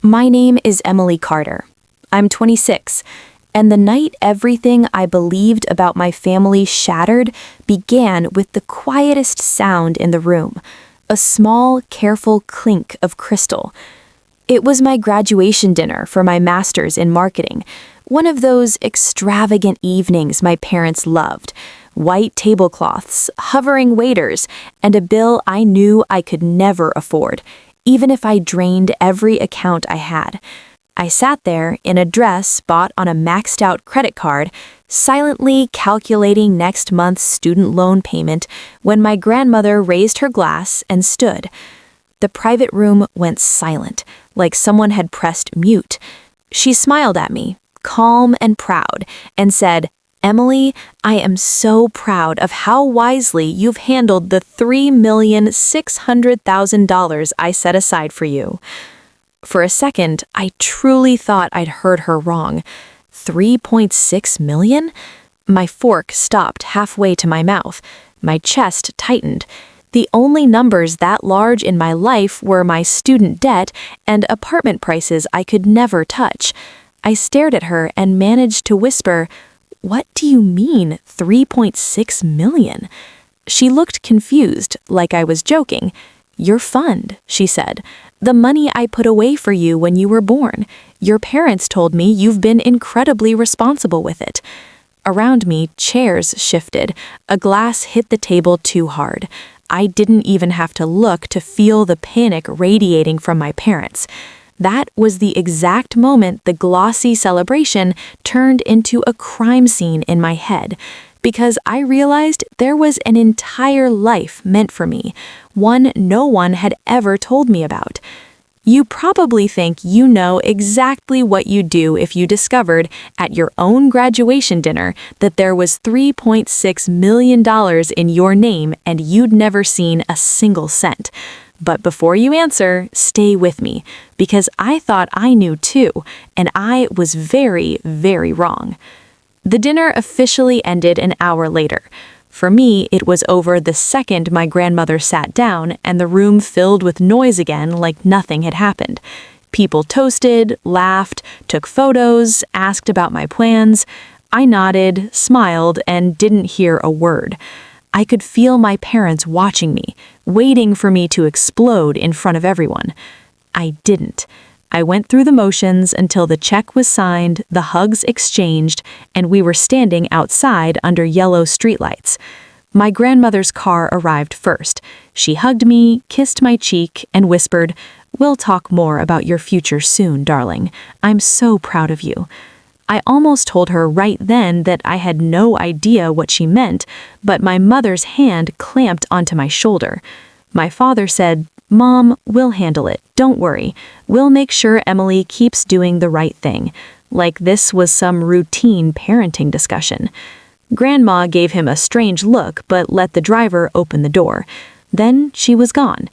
My name is Emily Carter. I'm 26, and the night everything I believed about my family shattered began with the quietest sound in the room, a small, careful clink of crystal. It was my graduation dinner for my master's in marketing, one of those extravagant evenings my parents loved. White tablecloths, hovering waiters, and a bill I knew I could never afford, even if I drained every account I had. I sat there in a dress bought on a maxed-out credit card, silently calculating next month's student loan payment when my grandmother raised her glass and stood. The private room went silent, like someone had pressed mute. She smiled at me, calm and proud, and said, "Emily, I am so proud of how wisely you've handled the $3,600,000 I set aside for you." For a second, I truly thought I'd heard her wrong. 3.6 million? My fork stopped halfway to my mouth. My chest tightened. The only numbers that large in my life were my student debt and apartment prices I could never touch. I stared at her and managed to whisper, "What do you mean, 3.6 million? She looked confused, like I was joking. "Your fund," she said. "The money I put away for you when you were born. Your parents told me you've been incredibly responsible with it." Around me, chairs shifted. A glass hit the table too hard. I didn't even have to look to feel the panic radiating from my parents. That was the exact moment the glossy celebration turned into a crime scene in my head, because I realized there was an entire life meant for me, one no one had ever told me about. You probably think you know exactly what you'd do if you discovered at your own graduation dinner that there was $3.6 million in your name and you'd never seen a single cent. But before you answer, stay with me, because I thought I knew too, and I was very, very wrong. The dinner officially ended an hour later. For me, it was over the second my grandmother sat down and the room filled with noise again like nothing had happened. People toasted, laughed, took photos, asked about my plans. I nodded, smiled, and didn't hear a word. I could feel my parents watching me, waiting for me to explode in front of everyone. I didn't. I went through the motions until the check was signed, the hugs exchanged, and we were standing outside under yellow streetlights. My grandmother's car arrived first. She hugged me, kissed my cheek, and whispered, "We'll talk more about your future soon, darling. I'm so proud of you." I almost told her right then that I had no idea what she meant, but my mother's hand clamped onto my shoulder. My father said, "Mom, we'll handle it. Don't worry. We'll make sure Emily keeps doing the right thing," like this was some routine parenting discussion. Grandma gave him a strange look but let the driver open the door. Then she was gone.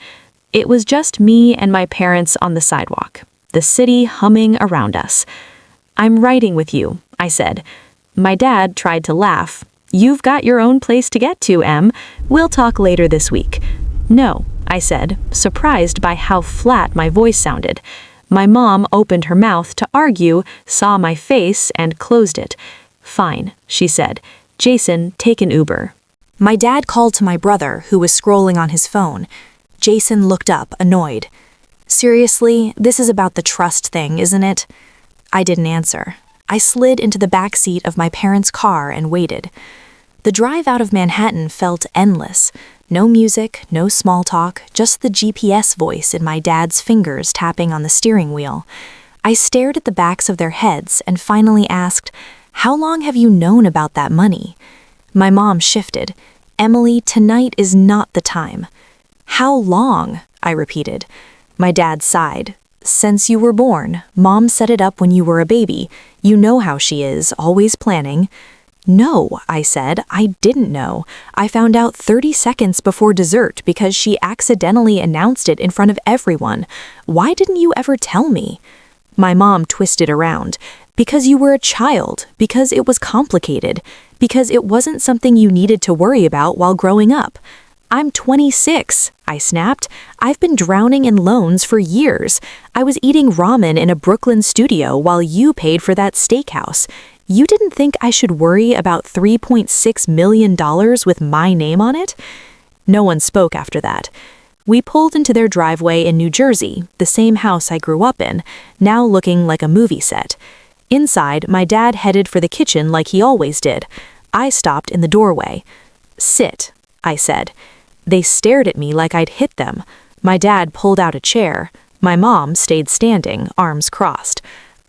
It was just me and my parents on the sidewalk, the city humming around us. "I'm riding with you," I said. My dad tried to laugh. "You've got your own place to get to, Em. We'll talk later this week." "No," I said, surprised by how flat my voice sounded. My mom opened her mouth to argue, saw my face, and closed it. "Fine," she said. "Jason, take an Uber." My dad called to my brother, who was scrolling on his phone. Jason looked up, annoyed. "Seriously, this is about the trust thing, isn't it?" I didn't answer. I slid into the back seat of my parents' car and waited. The drive out of Manhattan felt endless. No music, no small talk, just the GPS voice in my dad's fingers tapping on the steering wheel. I stared at the backs of their heads and finally asked, "How long have you known about that money?" My mom shifted. "Emily, tonight is not the time." "How long?" I repeated. My dad sighed. "Since you were born. Mom set it up when you were a baby. You know how she is, always planning." "No," I said, "I didn't know. I found out 30 seconds before dessert because she accidentally announced it in front of everyone. Why didn't you ever tell me?" My mom twisted around. "Because you were a child, because it was complicated, because it wasn't something you needed to worry about while growing up." I'm 26, I snapped. I've been drowning in loans for years. I was eating ramen in a Brooklyn studio while you paid for that steakhouse. You didn't think I should worry about $3.6 million with my name on it? No one spoke after that. We pulled into their driveway in New Jersey, the same house I grew up in, now looking like a movie set. Inside, my dad headed for the kitchen like he always did. I stopped in the doorway. "Sit," I said. They stared at me like I'd hit them. My dad pulled out a chair. My mom stayed standing, arms crossed.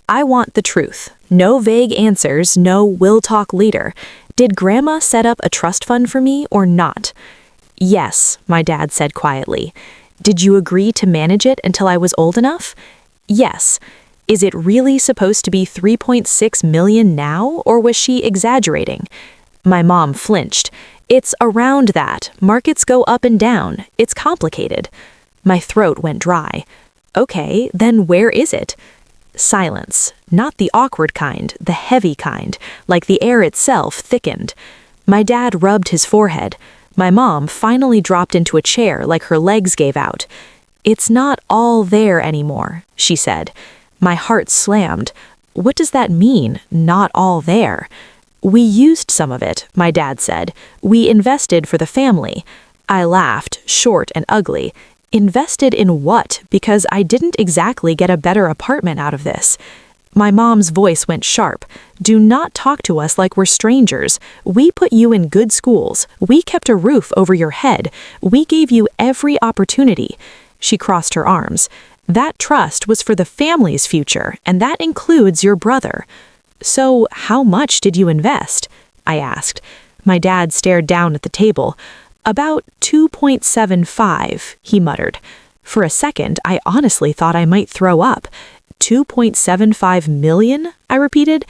"I want the truth. No vague answers, no we'll talk later. Did Grandma set up a trust fund for me or not?" "Yes," my dad said quietly. "Did you agree to manage it until I was old enough?" "Yes." "Is it really supposed to be 3.6 million now, or was she exaggerating?" My mom flinched. "It's around that. Markets go up and down. It's complicated." My throat went dry. "Okay, then where is it?" Silence. Not the awkward kind, the heavy kind, like the air itself thickened. My dad rubbed his forehead. My mom finally dropped into a chair like her legs gave out. "It's not all there anymore," she said. My heart slammed. What does that mean, not all there? "We used some of it," my dad said. "We invested for the family." I laughed, short and ugly. Invested in what? Because I didn't exactly get a better apartment out of this. My mom's voice went sharp. "Do not talk to us like we're strangers. We put you in good schools. We kept a roof over your head. We gave you every opportunity." She crossed her arms. "That trust was for the family's future, and that includes your brother." "So how much did you invest?" I asked. My dad stared down at the table. "About 2.75, he muttered. For a second, I honestly thought I might throw up. 2.75 million, I repeated.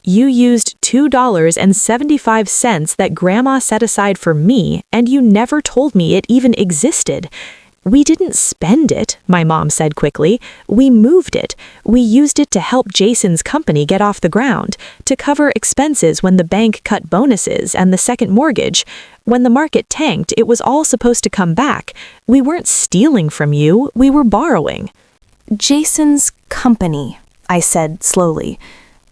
"You used $2.75 that Grandma set aside for me, and you never told me it even existed." "We didn't spend it," my mom said quickly. "We moved it. We used it to help Jason's company get off the ground, to cover expenses when the bank cut bonuses and the second mortgage. When the market tanked, it was all supposed to come back. We weren't stealing from you, we were borrowing." "Jason's company," I said slowly.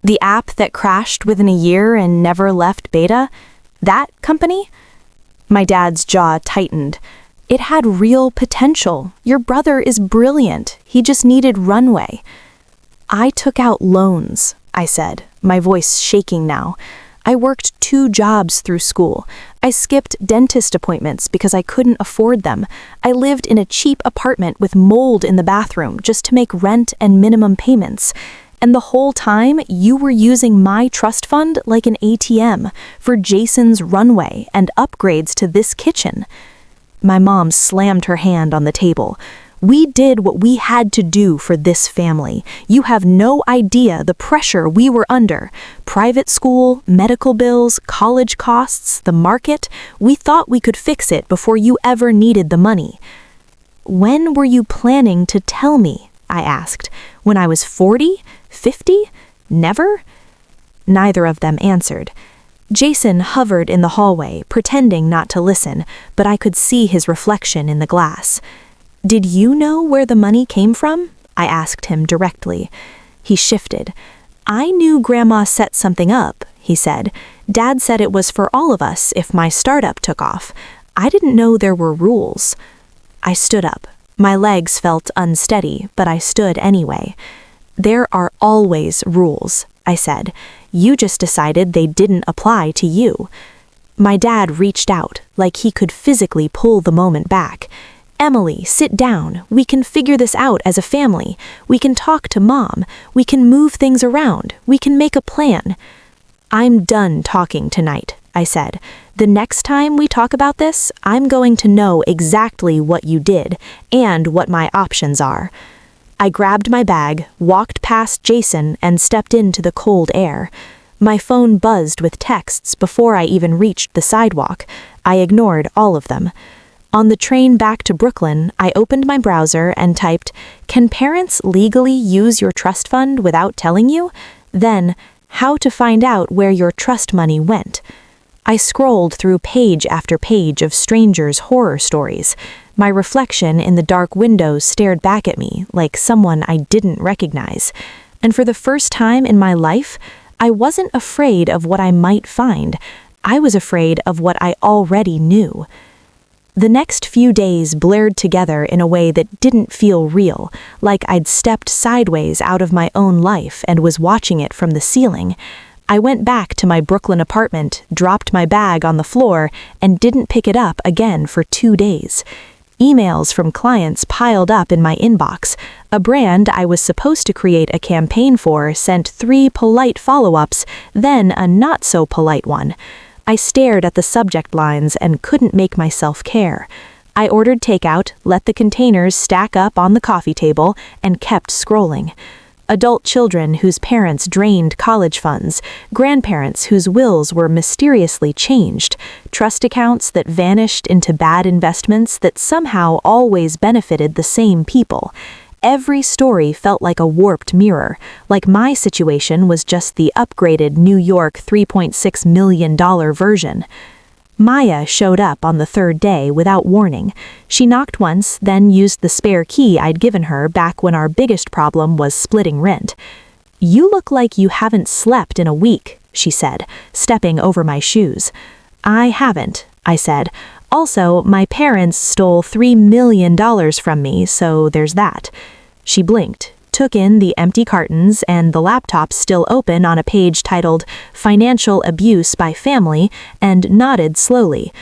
"The app that crashed within a year and never left beta? That company?" My dad's jaw tightened. "It had real potential. Your brother is brilliant. He just needed runway." "I took out loans," I said, my voice shaking now. "I worked 2 jobs through school. I skipped dentist appointments because I couldn't afford them. I lived in a cheap apartment with mold in the bathroom just to make rent and minimum payments. And the whole time, you were using my trust fund like an ATM for Jason's runway and upgrades to this kitchen." My mom slammed her hand on the table. "We did what we had to do for this family. You have no idea the pressure we were under. Private school, medical bills, college costs, the market. We thought we could fix it before you ever needed the money." "When were you planning to tell me?" I asked. "When I was 40? 50? Never?" Neither of them answered. Jason hovered in the hallway, pretending not to listen, but I could see his reflection in the glass. "Did you know where the money came from?" I asked him directly. He shifted. "I knew Grandma set something up," he said. "Dad said it was for all of us if my startup took off. I didn't know there were rules." I stood up. My legs felt unsteady, but I stood anyway. "There are always rules," I said. "You just decided they didn't apply to you." My dad reached out, like he could physically pull the moment back. "Emily, sit down. We can figure this out as a family. We can talk to Mom. We can move things around. We can make a plan." "I'm done talking tonight," I said. "The next time we talk about this, I'm going to know exactly what you did and what my options are." I grabbed my bag, walked past Jason, and stepped into the cold air. My phone buzzed with texts before I even reached the sidewalk. I ignored all of them. On the train back to Brooklyn, I opened my browser and typed, "Can parents legally use your trust fund without telling you?" Then, "How to find out where your trust money went." I scrolled through page after page of strangers' horror stories. My reflection in the dark windows stared back at me like someone I didn't recognize. And for the first time in my life, I wasn't afraid of what I might find. I was afraid of what I already knew. The next few days blurred together in a way that didn't feel real, like I'd stepped sideways out of my own life and was watching it from the ceiling. I went back to my Brooklyn apartment, dropped my bag on the floor, and didn't pick it up again for 2 days. Emails from clients piled up in my inbox. A brand I was supposed to create a campaign for sent 3 polite follow-ups, then a not-so-polite one. I stared at the subject lines and couldn't make myself care. I ordered takeout, let the containers stack up on the coffee table, and kept scrolling. Adult children whose parents drained college funds, grandparents whose wills were mysteriously changed, trust accounts that vanished into bad investments that somehow always benefited the same people. Every story felt like a warped mirror, like my situation was just the upgraded New York $3.6 million version. Maya showed up on the 3rd day without warning. She knocked once, then used the spare key I'd given her back when our biggest problem was splitting rent. "You look like you haven't slept in a week," she said, stepping over my shoes. "I haven't," I said. "Also, my parents stole $3 million from me, so there's that." She blinked, took in the empty cartons and the laptop still open on a page titled Financial Abuse by Family, and nodded slowly.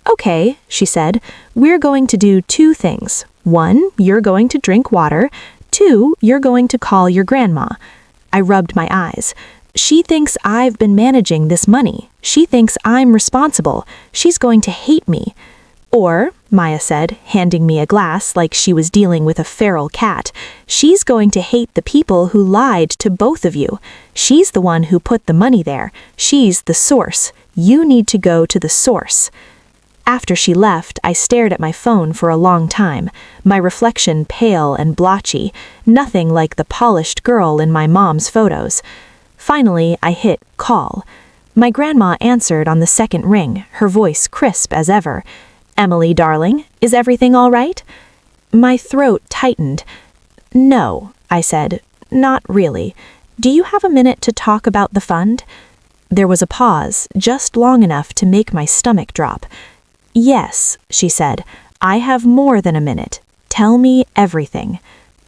"Okay," she said, "we're going to do 2 things. 1, you're going to drink water. 2, you're going to call your grandma." I rubbed my eyes. "She thinks I've been managing this money. She thinks I'm responsible. She's going to hate me." "Or," Maya said, handing me a glass like she was dealing with a feral cat, "she's going to hate the people who lied to both of you. She's the one who put the money there. She's the source. You need to go to the source." After she left, I stared at my phone for a long time, my reflection pale and blotchy, nothing like the polished girl in my mom's photos. Finally, I hit call. My grandma answered on the 2nd ring, her voice crisp as ever. "Emily, darling, is everything all right?" My throat tightened. "No," I said, "not really. Do you have a minute to talk about the fund?" There was a pause, just long enough to make my stomach drop. "Yes," she said, "I have more than a minute. Tell me everything."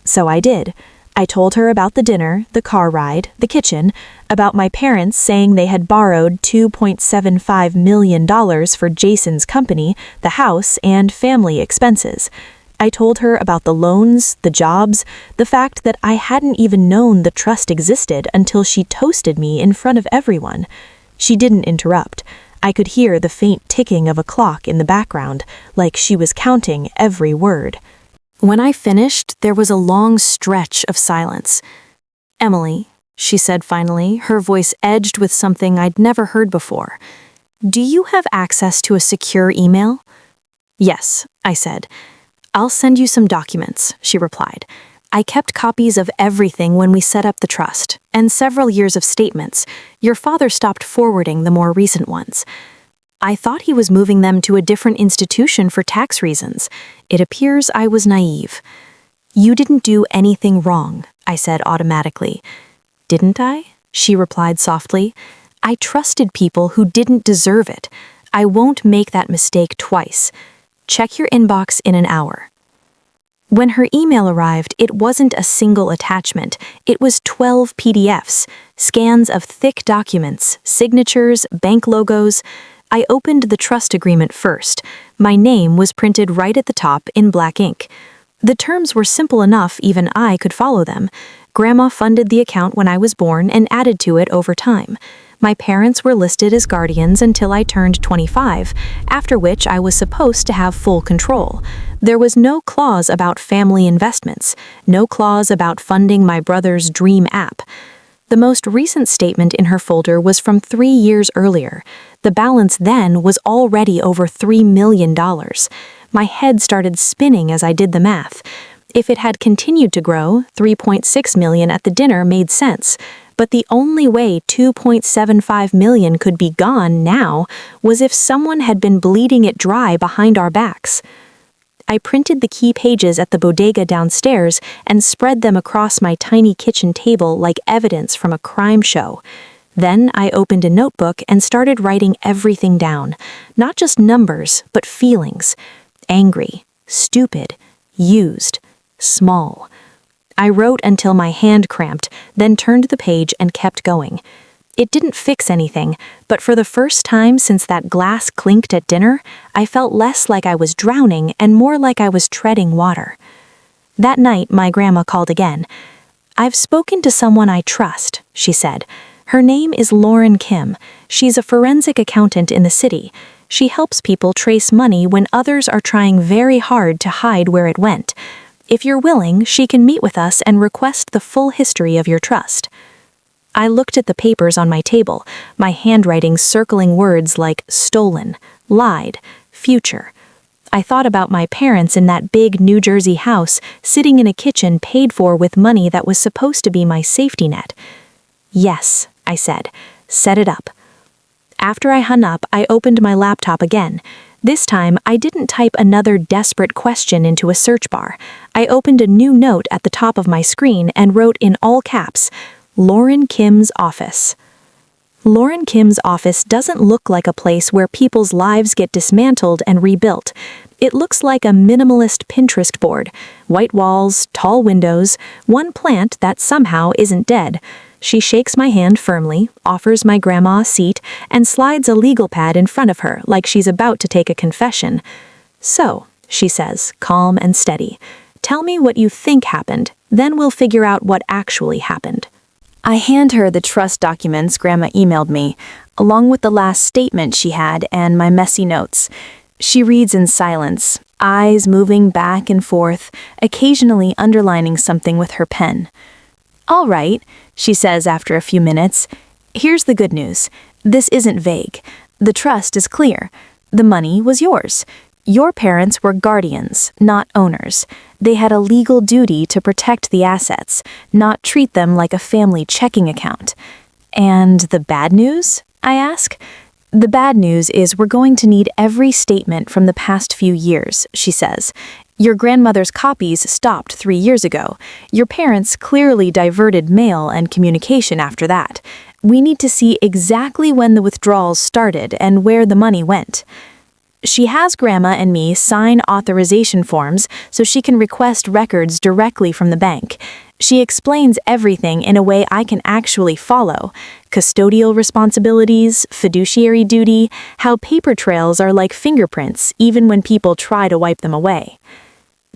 So I did. I told her about the dinner, the car ride, the kitchen, about my parents saying they had borrowed $2.75 million for Jason's company, the house, and family expenses. I told her about the loans, the jobs, the fact that I hadn't even known the trust existed until she toasted me in front of everyone. She didn't interrupt. I could hear the faint ticking of a clock in the background, like she was counting every word. When I finished, there was a long stretch of silence. "Emily," she said finally, her voice edged with something I'd never heard before, "do you have access to a secure email?" "Yes," I said. "I'll send you some documents," she replied. "I kept copies of everything when we set up the trust, and several years of statements. Your father stopped forwarding the more recent ones. I thought he was moving them to a different institution for tax reasons. It appears I was naive." "You didn't do anything wrong," I said automatically. "Didn't I?" she replied softly. "I trusted people who didn't deserve it. I won't make that mistake twice. Check your inbox in an hour." When her email arrived, it wasn't a single attachment. It was 12 PDFs, scans of thick documents, signatures, bank logos. I opened the trust agreement first. My name was printed right at the top in black ink. The terms were simple enough even I could follow them. Grandma funded the account when I was born and added to it over time. My parents were listed as guardians until I turned 25, after which I was supposed to have full control. There was no clause about family investments, no clause about funding my brother's dream app. The most recent statement in her folder was from 3 years earlier. The balance then was already over $3 million. My head started spinning as I did the math. If it had continued to grow, $3.6 million at the dinner made sense. but the only way 2.75 million could be gone now was if someone had been bleeding it dry behind our backs. I printed the key pages at the bodega downstairs and spread them across my tiny kitchen table like evidence from a crime show. Then I opened a notebook and started writing everything down, not just numbers, but feelings. Angry, stupid, used, small. I wrote until my hand cramped, then turned the page and kept going. It didn't fix anything, but for the first time since that glass clinked at dinner, I felt less like I was drowning and more like I was treading water. That night, my grandma called again. "I've spoken to someone I trust," she said. "Her name is Lauren Kim. She's a forensic accountant in the city. She helps people trace money when others are trying very hard to hide where it went. If you're willing, she can meet with us and request the full history of your trust." I looked at the papers on my table, my handwriting circling words like stolen, lied, future. I thought about my parents in that big New Jersey house, sitting in a kitchen paid for with money that was supposed to be my safety net. "Yes," I said, "set it up." After I hung up, I opened my laptop again. This time, I didn't type another desperate question into a search bar. I opened a new note at the top of my screen and wrote in all caps, "Lauren Kim's office." Lauren Kim's office doesn't look like a place where people's lives get dismantled and rebuilt. It looks like a minimalist Pinterest board. White walls, tall windows, one plant that somehow isn't dead. She shakes my hand firmly, offers my grandma a seat, and slides a legal pad in front of her like she's about to take a confession. "So," she says, calm and steady, "tell me what you think happened, then we'll figure out what actually happened." I hand her the trust documents Grandma emailed me, along with the last statement she had and my messy notes. She reads in silence, eyes moving back and forth, occasionally underlining something with her pen. "All right," she says after a few minutes. "Here's the good news. This isn't vague. The trust is clear. The money was yours. Your parents were guardians, not owners. They had a legal duty to protect the assets, not treat them like a family checking account." "And the bad news?" I ask. "The bad news is we're going to need every statement from the past few years," she says. "Your grandmother's copies stopped 3 years ago. Your parents clearly diverted mail and communication after that. We need to see exactly when the withdrawals started and where the money went." She has Grandma and me sign authorization forms so she can request records directly from the bank. She explains everything in a way I can actually follow. Custodial responsibilities, fiduciary duty, how paper trails are like fingerprints even when people try to wipe them away.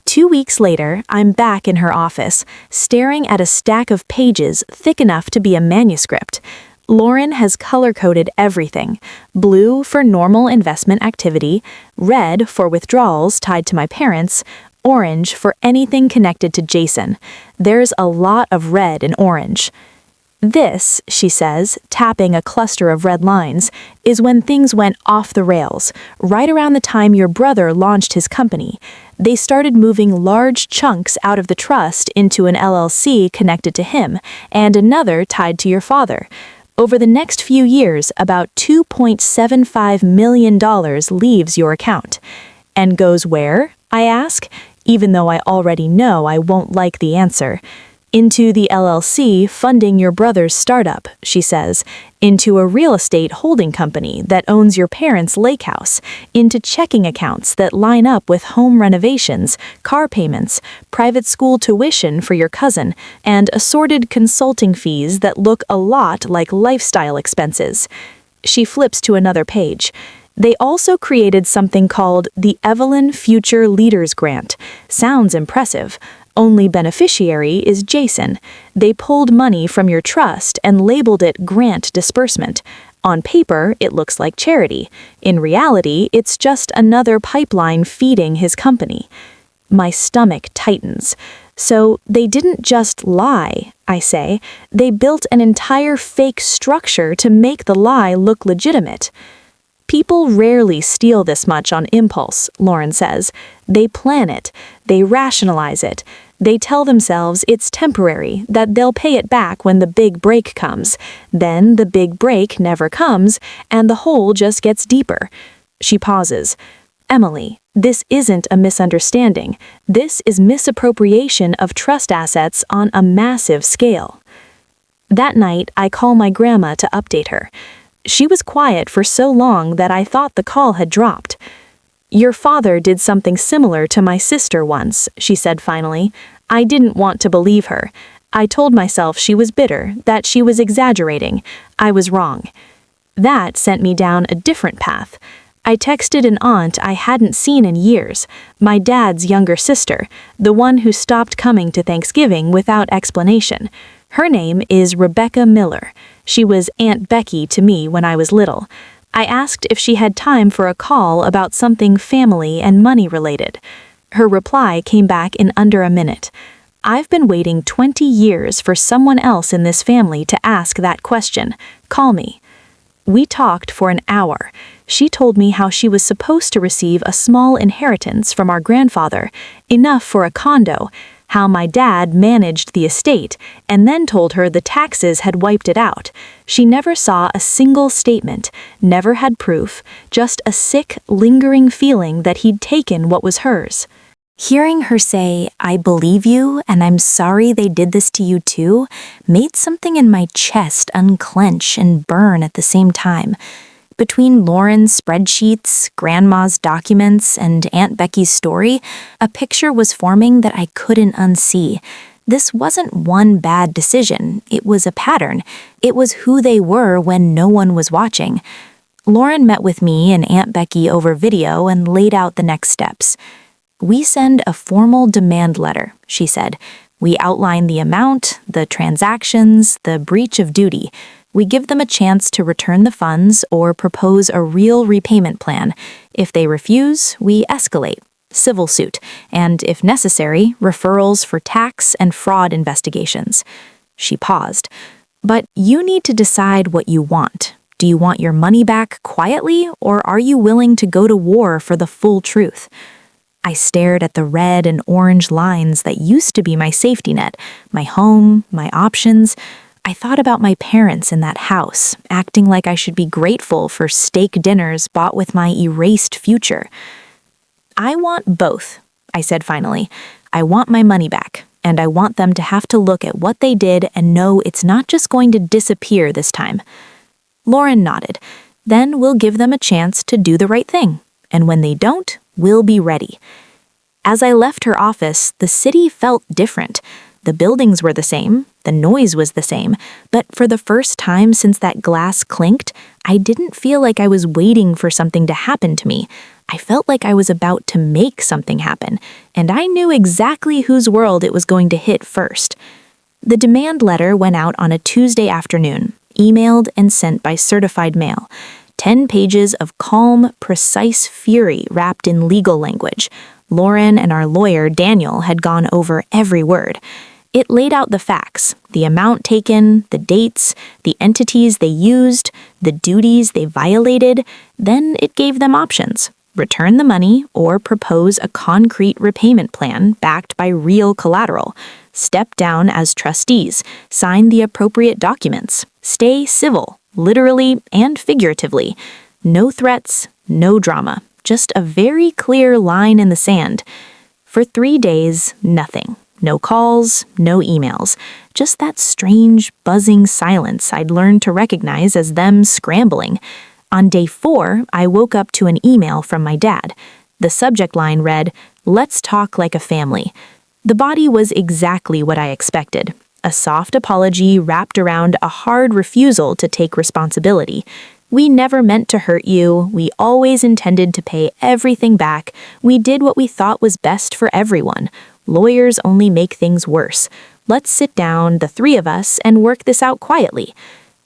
2 weeks later, I'm back in her office, staring at a stack of pages thick enough to be a manuscript. Lauren has color-coded everything. Blue for normal investment activity, red for withdrawals tied to my parents, orange for anything connected to Jason. There's a lot of red and orange. "This," she says, tapping a cluster of red lines, "is when things went off the rails, right around the time your brother launched his company. They started moving large chunks out of the trust into an LLC connected to him, and another tied to your father. Over the next few years, about $2.75 million leaves your account." "And goes where?" I ask, even though I already know I won't like the answer. "Into the LLC funding your brother's startup," she says. "Into a real estate holding company that owns your parents' lake house. Into checking accounts that line up with home renovations, car payments, private school tuition for your cousin, and assorted consulting fees that look a lot like lifestyle expenses." She flips to another page. "They also created something called the Evelyn Future Leaders Grant. Sounds impressive. Only beneficiary is Jason. They pulled money from your trust and labeled it grant disbursement. On paper, it looks like charity. In reality, it's just another pipeline feeding his company." My stomach tightens. "So they didn't just lie," I say. "They built an entire fake structure to make the lie look legitimate." "People rarely steal this much on impulse," Lauren says. "They plan it. They rationalize it. They tell themselves it's temporary, that they'll pay it back when the big break comes. Then the big break never comes, and the hole just gets deeper. She pauses. Emily, this isn't a misunderstanding. This is misappropriation of trust assets on a massive scale. That night, I call my grandma to update her. She was quiet for so long that I thought the call had dropped. Your father did something similar to my sister once, she said finally. I didn't want to believe her. I told myself she was bitter, that she was exaggerating. I was wrong. That sent me down a different path. I texted an aunt I hadn't seen in years, my dad's younger sister, the one who stopped coming to Thanksgiving without explanation. Her name is Rebecca Miller. She was Aunt Becky to me when I was little. I asked if she had time for a call about something family and money related. Her reply came back in under a minute. I've been waiting 20 years for someone else in this family to ask that question. Call me. We talked for an hour. She told me how she was supposed to receive a small inheritance from our grandfather, enough for a condo, how my dad managed the estate, and then told her the taxes had wiped it out. She never saw a single statement, never had proof, just a sick, lingering feeling that he'd taken what was hers. Hearing her say, I believe you, and I'm sorry they did this to you too, made something in my chest unclench and burn at the same time. Between Lauren's spreadsheets, Grandma's documents, and Aunt Becky's story, a picture was forming that I couldn't unsee. This wasn't one bad decision, it was a pattern. It was who they were when no one was watching. Lauren met with me and Aunt Becky over video and laid out the next steps. We send a formal demand letter, she said. We outline the amount, the transactions, the breach of duty. We give them a chance to return the funds or propose a real repayment plan. If they refuse, we escalate, civil suit, and, if necessary, referrals for tax and fraud investigations. She paused. But you need to decide what you want. Do you want your money back quietly, or are you willing to go to war for the full truth? I stared at the red and orange lines that used to be my safety net, my home, my options. I thought about my parents in that house, acting like I should be grateful for steak dinners bought with my erased future. I want both, I said finally. I want my money back, and I want them to have to look at what they did and know it's not just going to disappear this time. Lauren nodded. Then we'll give them a chance to do the right thing, and when they don't, we'll be ready. As I left her office, the city felt different. The buildings were the same, the noise was the same, but for the first time since that glass clinked, I didn't feel like I was waiting for something to happen to me. I felt like I was about to make something happen, and I knew exactly whose world it was going to hit first. The demand letter went out on a Tuesday afternoon, emailed and sent by certified mail. 10 pages of calm, precise fury wrapped in legal language. Lauren and our lawyer, Daniel, had gone over every word. It laid out the facts, the amount taken, the dates, the entities they used, the duties they violated. Then it gave them options. Return the money or propose a concrete repayment plan backed by real collateral. Step down as trustees, sign the appropriate documents, stay civil, literally and figuratively. No threats, no drama, just a very clear line in the sand. For 3 days, nothing. No calls, no emails, just that strange, buzzing silence I'd learned to recognize as them scrambling. On day 4, I woke up to an email from my dad. The subject line read, "Let's talk like a family." The body was exactly what I expected. A soft apology wrapped around a hard refusal to take responsibility. We never meant to hurt you. We always intended to pay everything back. We did what we thought was best for everyone. Lawyers only make things worse. Let's sit down, the 3 of us, and work this out quietly.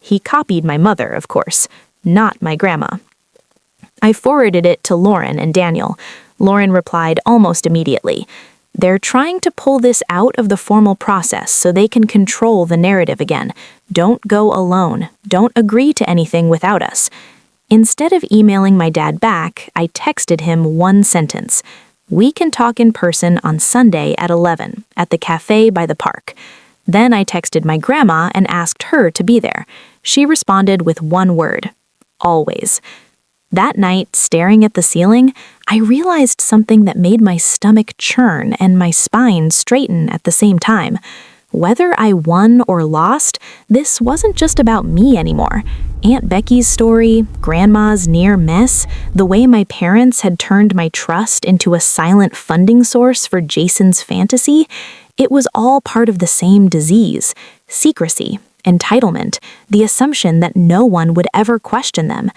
He copied my mother, of course, not my grandma. I forwarded it to Lauren and Daniel. Lauren replied almost immediately. They're trying to pull this out of the formal process so they can control the narrative again. Don't go alone. Don't agree to anything without us. Instead of emailing my dad back, I texted him one sentence. We can talk in person on Sunday at 11 at the cafe by the park. Then I texted my grandma and asked her to be there. She responded with one word: always. That night, staring at the ceiling, I realized something that made my stomach churn and my spine straighten at the same time. Whether I won or lost, this wasn't just about me anymore. Aunt Becky's story, Grandma's near miss, the way my parents had turned my trust into a silent funding source for Jason's fantasy, it was all part of the same disease: secrecy, entitlement, the assumption that no one would ever question them.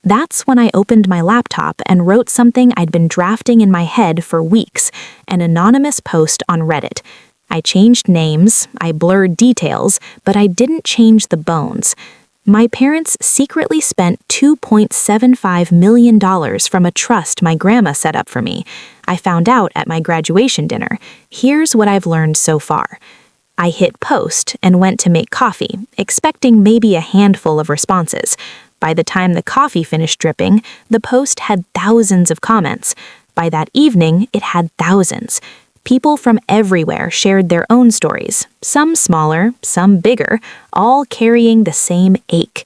That's when I opened my laptop and wrote something I'd been drafting in my head for weeks, an anonymous post on Reddit. I changed names, I blurred details, but I didn't change the bones. My parents secretly spent $2.75 million from a trust my grandma set up for me. I found out at my graduation dinner. Here's what I've learned so far. I hit post and went to make coffee, expecting maybe a handful of responses. By the time the coffee finished dripping, the post had thousands of comments. By that evening, it had thousands. People from everywhere shared their own stories, some smaller, some bigger, all carrying the same ache.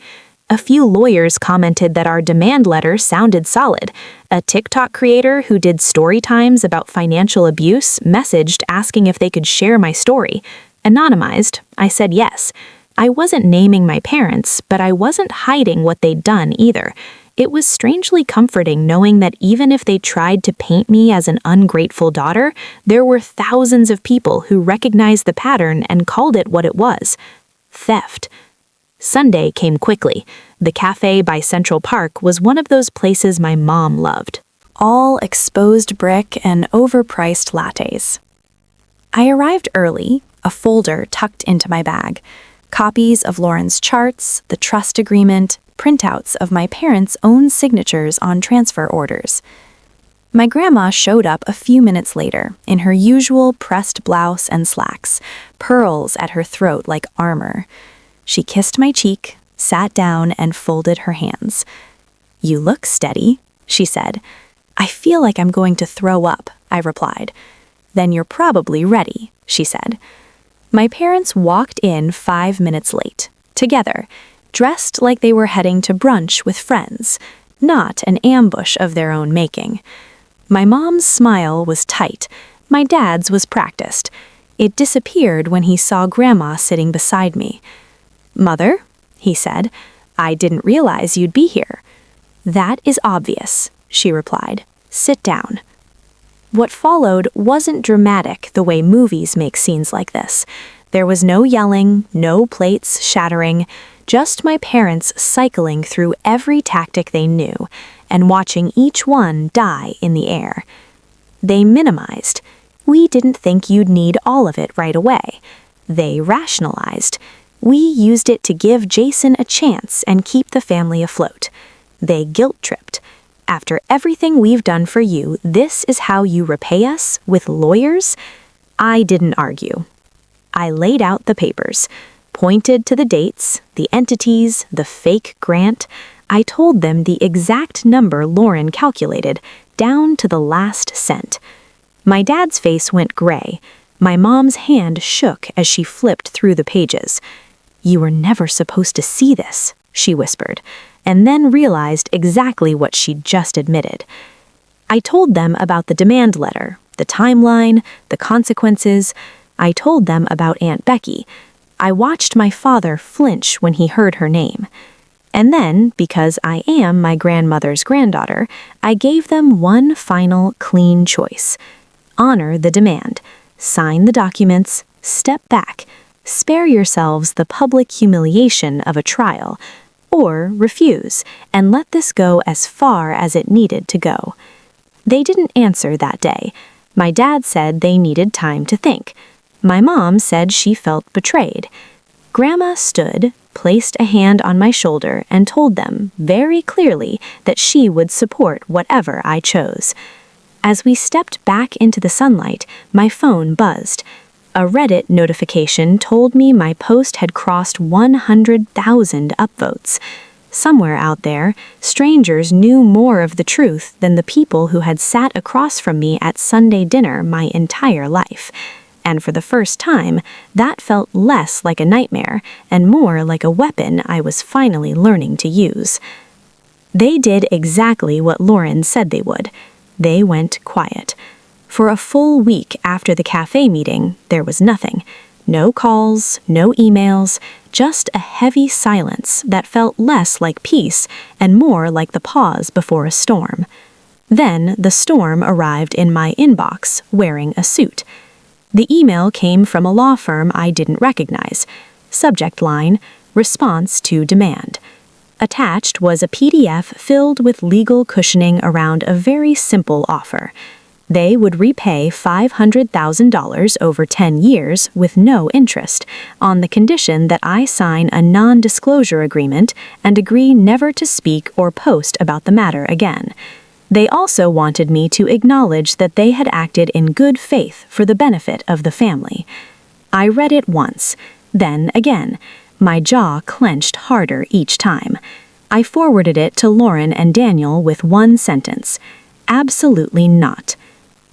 A few lawyers commented that our demand letter sounded solid. A TikTok creator who did story times about financial abuse messaged asking if they could share my story. Anonymized, I said yes. I wasn't naming my parents, but I wasn't hiding what they'd done either. It was strangely comforting knowing that even if they tried to paint me as an ungrateful daughter, there were thousands of people who recognized the pattern and called it what it was: theft. Sunday came quickly. The cafe by Central Park was one of those places my mom loved. All exposed brick and overpriced lattes. I arrived early, a folder tucked into my bag. Copies of Lauren's charts, the trust agreement, printouts of my parents' own signatures on transfer orders. My grandma showed up a few minutes later, in her usual pressed blouse and slacks, pearls at her throat like armor. She kissed my cheek, sat down, and folded her hands. "You look steady," she said. "I feel like I'm going to throw up," I replied. "Then you're probably ready," she said. My parents walked in 5 minutes late, together, dressed like they were heading to brunch with friends, not an ambush of their own making. My mom's smile was tight, my dad's was practiced. It disappeared when he saw Grandma sitting beside me. "Mother," he said, "I didn't realize you'd be here." "That is obvious," she replied. "Sit down." What followed wasn't dramatic the way movies make scenes like this. There was no yelling, no plates shattering, just my parents cycling through every tactic they knew and watching each one die in the air. They minimized. "We didn't think you'd need all of it right away." They rationalized. "We used it to give Jason a chance and keep the family afloat." They guilt-tripped. "After everything we've done for you, this is how you repay us, with lawyers?" I didn't argue. I laid out the papers, pointed to the dates, the entities, the fake grant. I told them the exact number Lauren calculated, down to the last cent. My dad's face went gray. My mom's hand shook as she flipped through the pages. "You were never supposed to see this," she whispered, and then realized exactly what she'd just admitted. I told them about the demand letter, the timeline, the consequences. I told them about Aunt Becky. I watched my father flinch when he heard her name. And then, because I am my grandmother's granddaughter, I gave them one final clean choice. Honor the demand. Sign the documents. Step back. Spare yourselves the public humiliation of a trial. Or refuse, and let this go as far as it needed to go. They didn't answer that day. My dad said they needed time to think. My mom said she felt betrayed. Grandma stood, placed a hand on my shoulder, and told them very clearly that she would support whatever I chose. As we stepped back into the sunlight, my phone buzzed. A Reddit notification told me my post had crossed 100,000 upvotes. Somewhere out there, strangers knew more of the truth than the people who had sat across from me at Sunday dinner my entire life. And for the first time, that felt less like a nightmare and more like a weapon I was finally learning to use. They did exactly what Lauren said they would. They went quiet. For a full week after the cafe meeting, there was nothing. No calls, no emails, just a heavy silence that felt less like peace and more like the pause before a storm. Then the storm arrived in my inbox, wearing a suit. The email came from a law firm I didn't recognize. Subject line, response to demand. Attached was a PDF filled with legal cushioning around a very simple offer. They would repay $500,000 over 10 years with no interest, on the condition that I sign a non-disclosure agreement and agree never to speak or post about the matter again. They also wanted me to acknowledge that they had acted in good faith for the benefit of the family. I read it once, then again. My jaw clenched harder each time. I forwarded it to Lauren and Daniel with one sentence: absolutely not.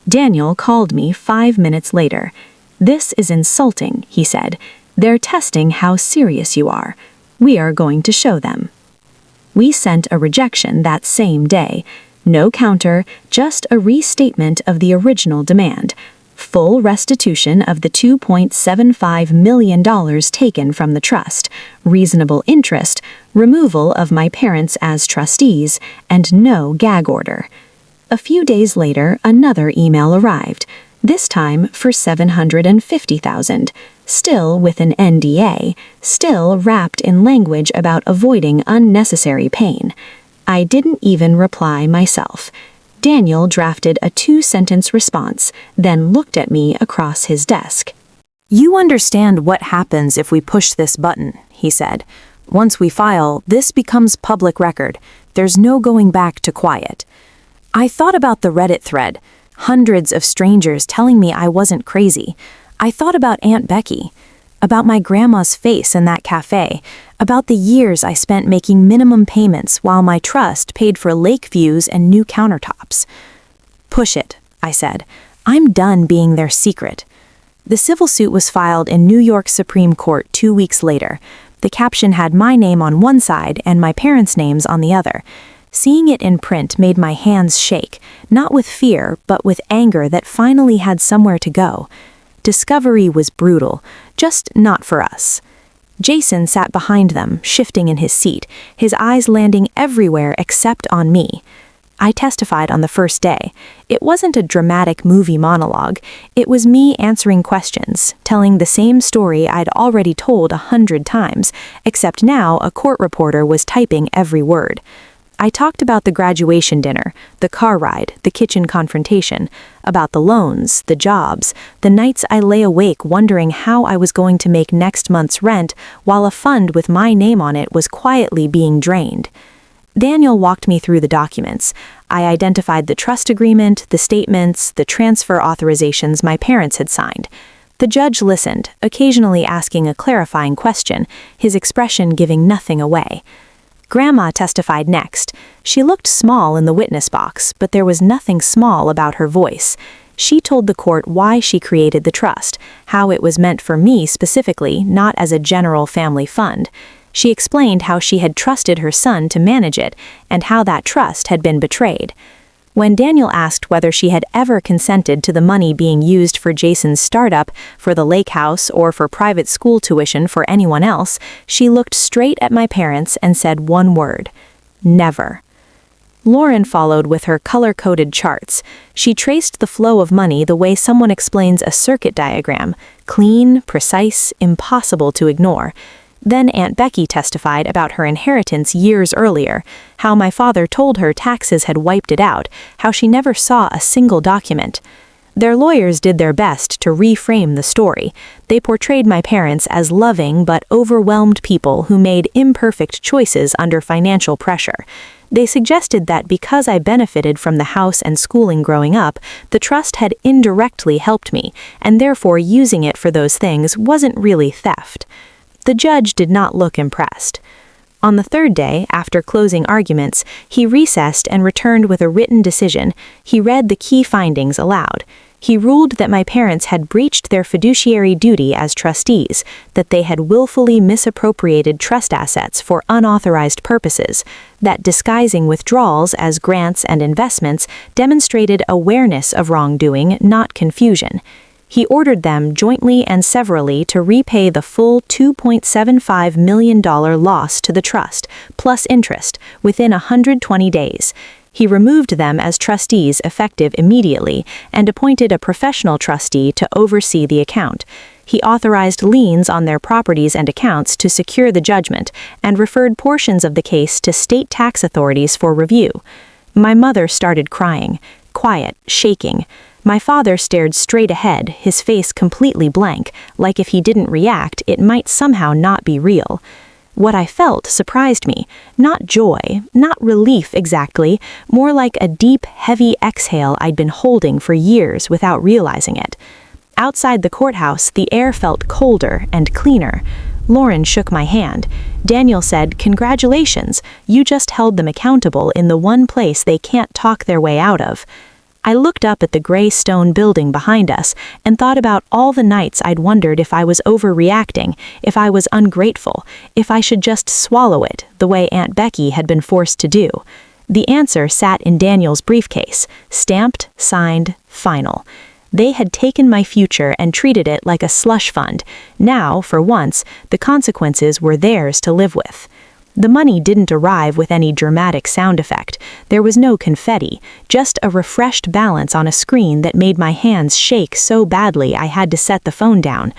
Daniel called me 5 minutes later. "This is insulting," he said. "They're testing how serious you are. We are going to show them." We sent a rejection that same day. No counter, just a restatement of the original demand. Full restitution of the $2.75 million taken from the trust, reasonable interest, removal of my parents as trustees, and no gag order. A few days later, another email arrived, this time for $750,000, still with an NDA, still wrapped in language about avoiding unnecessary pain. I didn't even reply myself. Daniel drafted a 2-sentence response, then looked at me across his desk. "You understand what happens if we push this button," he said. "Once we file, this becomes public record. There's no going back to quiet." I thought about the Reddit thread, hundreds of strangers telling me I wasn't crazy. I thought about Aunt Becky, about my grandma's face in that cafe, about the years I spent making minimum payments while my trust paid for lake views and new countertops. "Push it," I said. "I'm done being their secret." The civil suit was filed in New York Supreme Court 2 weeks later. The caption had my name on one side and my parents' names on the other. Seeing it in print made my hands shake, not with fear, but with anger that finally had somewhere to go. Discovery was brutal, just not for us. Jason sat behind them, shifting in his seat, his eyes landing everywhere except on me. I testified on the first day. It wasn't a dramatic movie monologue. It was me answering questions, telling the same story I'd already told 100 times, except now a court reporter was typing every word. I talked about the graduation dinner, the car ride, the kitchen confrontation, about the loans, the jobs, the nights I lay awake wondering how I was going to make next month's rent while a fund with my name on it was quietly being drained. Daniel walked me through the documents. I identified the trust agreement, the statements, the transfer authorizations my parents had signed. The judge listened, occasionally asking a clarifying question, his expression giving nothing away. Grandma testified next. She looked small in the witness box, but there was nothing small about her voice. She told the court why she created the trust, how it was meant for me specifically, not as a general family fund. She explained how she had trusted her son to manage it, and how that trust had been betrayed. When Daniel asked whether she had ever consented to the money being used for Jason's startup, for the lake house, or for private school tuition for anyone else, she looked straight at my parents and said one word: never. Lauren followed with her color-coded charts. She traced the flow of money the way someone explains a circuit diagram: clean, precise, impossible to ignore. Then Aunt Becky testified about her inheritance years earlier, how my father told her taxes had wiped it out, how she never saw a single document. Their lawyers did their best to reframe the story. They portrayed my parents as loving but overwhelmed people who made imperfect choices under financial pressure. They suggested that because I benefited from the house and schooling growing up, the trust had indirectly helped me, and therefore using it for those things wasn't really theft. The judge did not look impressed. On the third day, after closing arguments, he recessed and returned with a written decision. He read the key findings aloud. He ruled that my parents had breached their fiduciary duty as trustees, that they had willfully misappropriated trust assets for unauthorized purposes, that disguising withdrawals as grants and investments demonstrated awareness of wrongdoing, not confusion. He ordered them jointly and severally to repay the full $2.75 million loss to the trust, plus interest, within 120 days. He removed them as trustees effective immediately and appointed a professional trustee to oversee the account. He authorized liens on their properties and accounts to secure the judgment and referred portions of the case to state tax authorities for review. My mother started crying, quiet, shaking. My father stared straight ahead, his face completely blank, like if he didn't react, it might somehow not be real. What I felt surprised me. Not joy, not relief exactly, more like a deep, heavy exhale I'd been holding for years without realizing it. Outside the courthouse, the air felt colder and cleaner. Lauren shook my hand. Daniel said, "Congratulations, you just held them accountable in the one place they can't talk their way out of." I looked up at the gray stone building behind us and thought about all the nights I'd wondered if I was overreacting, if I was ungrateful, if I should just swallow it, the way Aunt Becky had been forced to do. The answer sat in Daniel's briefcase, stamped, signed, final. They had taken my future and treated it like a slush fund. Now, for once, the consequences were theirs to live with. The money didn't arrive with any dramatic sound effect. There was no confetti, just a refreshed balance on a screen that made my hands shake so badly I had to set the phone down.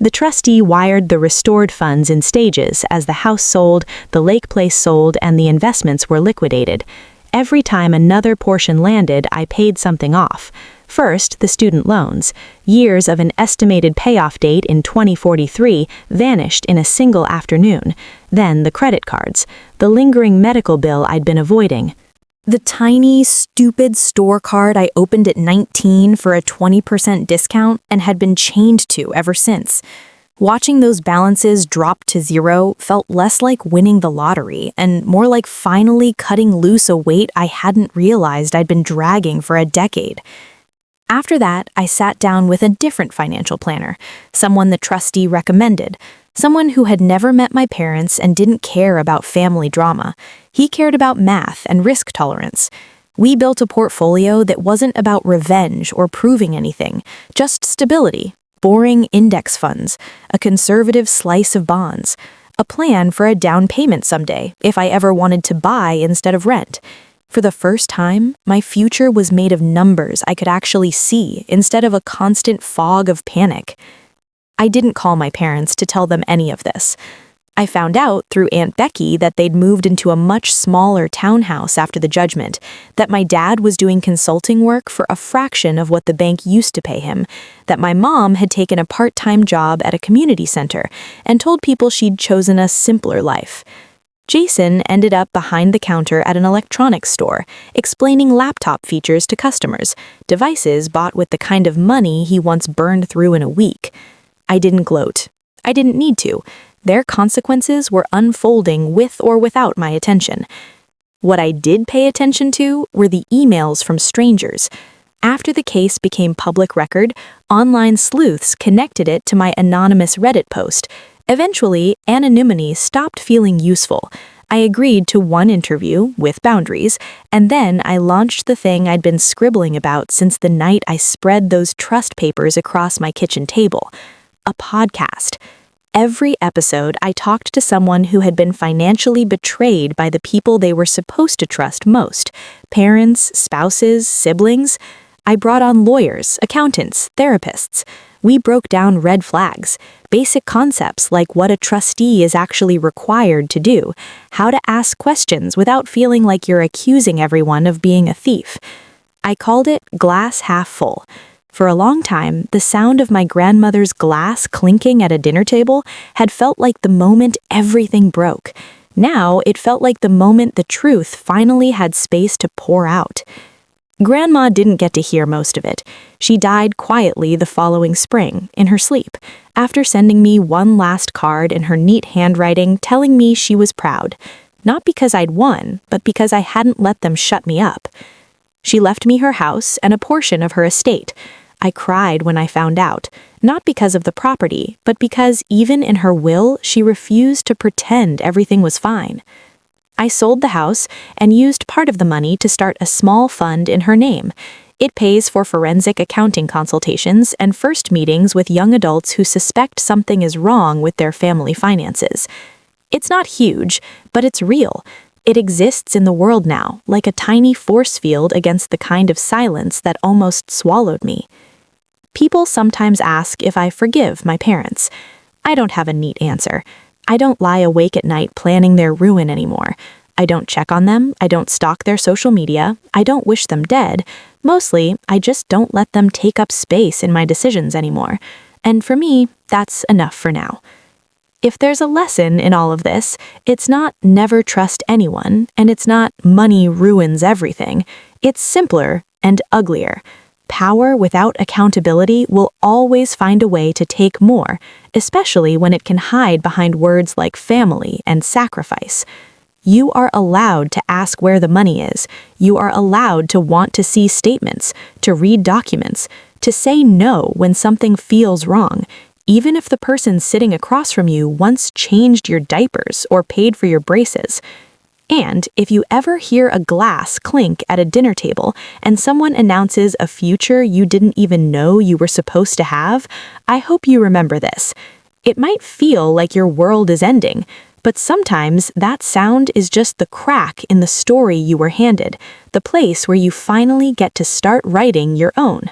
The trustee wired the restored funds in stages as the house sold, the lake place sold, and the investments were liquidated. Every time another portion landed, I paid something off. First, the student loans. Years of an estimated payoff date in 2043 vanished in a single afternoon. Then the credit cards, the lingering medical bill I'd been avoiding. The tiny, stupid store card I opened at 19 for a 20% discount and had been chained to ever since. Watching those balances drop to zero felt less like winning the lottery and more like finally cutting loose a weight I hadn't realized I'd been dragging for a decade. After that, I sat down with a different financial planner, someone the trustee recommended, someone who had never met my parents and didn't care about family drama. He cared about math and risk tolerance. We built a portfolio that wasn't about revenge or proving anything, just stability, boring index funds, a conservative slice of bonds, a plan for a down payment someday if I ever wanted to buy instead of rent. For the first time, my future was made of numbers I could actually see instead of a constant fog of panic. I didn't call my parents to tell them any of this. I found out through Aunt Becky that they'd moved into a much smaller townhouse after the judgment, that my dad was doing consulting work for a fraction of what the bank used to pay him, that my mom had taken a part-time job at a community center and told people she'd chosen a simpler life. Jason ended up behind the counter at an electronics store, explaining laptop features to customers, devices bought with the kind of money he once burned through in a week. I didn't gloat. I didn't need to. Their consequences were unfolding with or without my attention. What I did pay attention to were the emails from strangers. After the case became public record, online sleuths connected it to my anonymous Reddit post. Eventually, anonymity stopped feeling useful. I agreed to one interview, with boundaries, and then I launched the thing I'd been scribbling about since the night I spread those trust papers across my kitchen table. A podcast. Every episode, I talked to someone who had been financially betrayed by the people they were supposed to trust most. Parents, spouses, siblings. I brought on lawyers, accountants, therapists. We broke down red flags, basic concepts like what a trustee is actually required to do, how to ask questions without feeling like you're accusing everyone of being a thief. I called it glass half full. For a long time, the sound of my grandmother's glass clinking at a dinner table had felt like the moment everything broke. Now it felt like the moment the truth finally had space to pour out. Grandma didn't get to hear most of it. She died quietly the following spring, in her sleep, after sending me one last card in her neat handwriting telling me she was proud. Not because I'd won, but because I hadn't let them shut me up. She left me her house and a portion of her estate. I cried when I found out, not because of the property, but because even in her will, she refused to pretend everything was fine. I sold the house and used part of the money to start a small fund in her name. It pays for forensic accounting consultations and first meetings with young adults who suspect something is wrong with their family finances. It's not huge, but it's real. It exists in the world now, like a tiny force field against the kind of silence that almost swallowed me. People sometimes ask if I forgive my parents. I don't have a neat answer. I don't lie awake at night planning their ruin anymore. I don't check on them, I don't stalk their social media, I don't wish them dead. Mostly, I just don't let them take up space in my decisions anymore. And for me, that's enough for now. If there's a lesson in all of this, it's not never trust anyone, and it's not money ruins everything. It's simpler and uglier. Power without accountability will always find a way to take more, especially when it can hide behind words like family and sacrifice. You are allowed to ask where the money is. You are allowed to want to see statements, to read documents, to say no when something feels wrong, even if the person sitting across from you once changed your diapers or paid for your braces. And if you ever hear a glass clink at a dinner table and someone announces a future you didn't even know you were supposed to have, I hope you remember this. It might feel like your world is ending, but sometimes that sound is just the crack in the story you were handed, the place where you finally get to start writing your own.